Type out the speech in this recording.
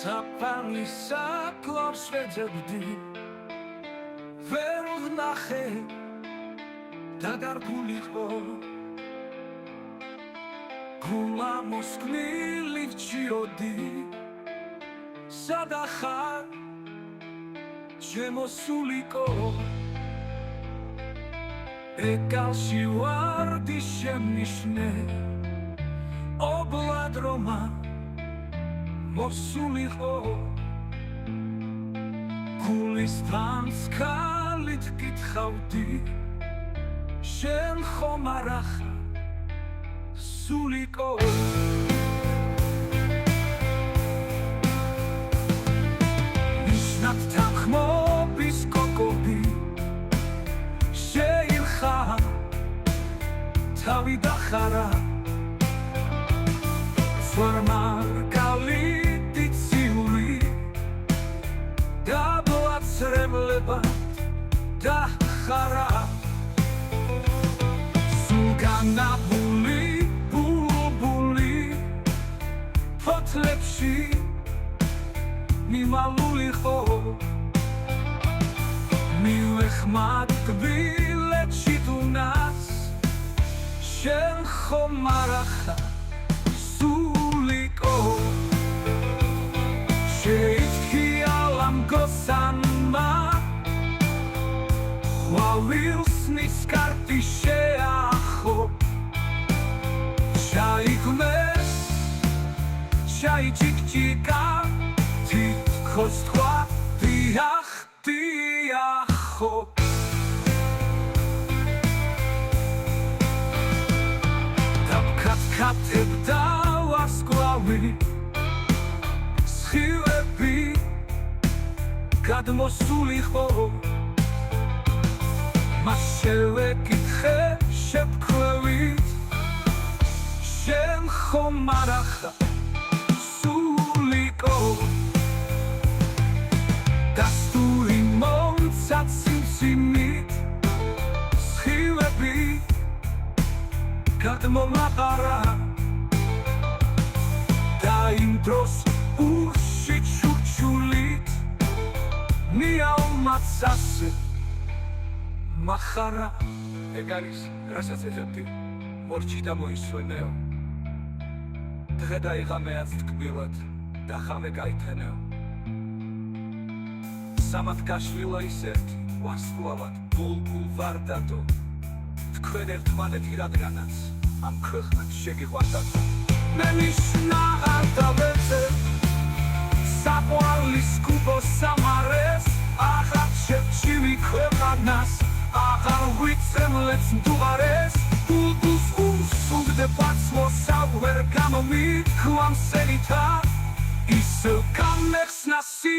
საფანისა კლავს ვეძებდი ვერ ვნახე დაგარგულიყო გულა მოსკნილი ვჩიოდი სადა ხარ შემოსულიყო ეკალში ვარდი შემნიშნე ობლად რომა მოსულიყო გულის თანსკალით კითხავდი შენ ხომ არ ახარ სულიყო ნიშნად თანხმობის კოკობი შეილხა თავი დახარა ფორმარკალიტი ციური დაბლაცრებლებად დახარა სულგანაბული ბულბული ფოთლებში მიმალულიყო მივეხმარ კბილეთში თუნას შენ ხომ არ ახარ სულიყო შეიტკია ლამგოსანმა ხვავილსნის კარტი შეახო ჩაიგმეს ჩაიჭიკჭიკა თითქოს თქვა დიახ დიახო დაბქათქათებდა ვარსკვლავი სხივები გადმოსულიყო მას შევეკითხე შეფქვევით შენ ხომ არ ახარ სულიყო გასტური მომცა ციმციმით სხივები გადმომაყარა და იმ დროს ურში ჩურჩულით ნიავმაც ასე მახარა ეგ არის რასაც ეძებდი მორჩი და მოისვენეო დღე დაიღამეაც თკბილად და ხამე გაითენეო სამად გაშვილა ისეთი ვარსკვლავად ბულბულ ვარდადო თქვენ ერთმანეთი რადგანაც ამ ქვეყნად შეგიყვარდათ მე ნიშნა არ დავეცებ საყვარლის კუბოს სამარეს აღარ შევჩივი ქვეყანას აღარ ვიწემლეც მდუღარეს ბულბულს უსუნგდე პაცმოსა ვერ გამომიქვამსენითა ისევ გამეხსნა სი